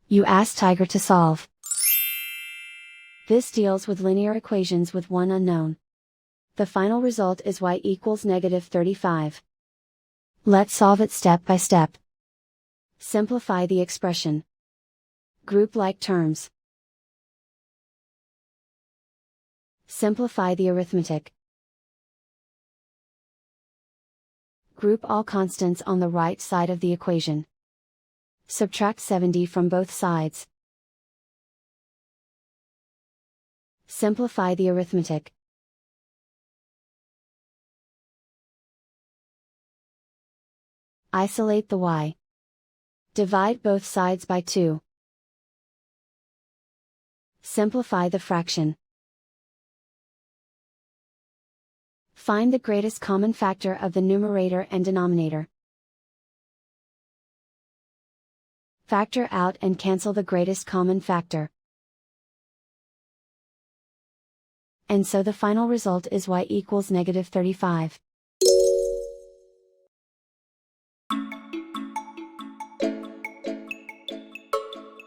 You ask Tiger to solve. This deals with linear equations with one unknown. The final result is y equals -35. Let's solve it step by step. Simplify the expression. Group like terms. Simplify the arithmetic. Group all constants on the right side of the equation. Subtract 70 from both sides. Simplify the arithmetic. Isolate the y. Divide both sides by 2. Simplify the fraction. Find the greatest common factor of the numerator and denominator. Factor out and cancel the greatest common factor. And so the final result is y equals -35.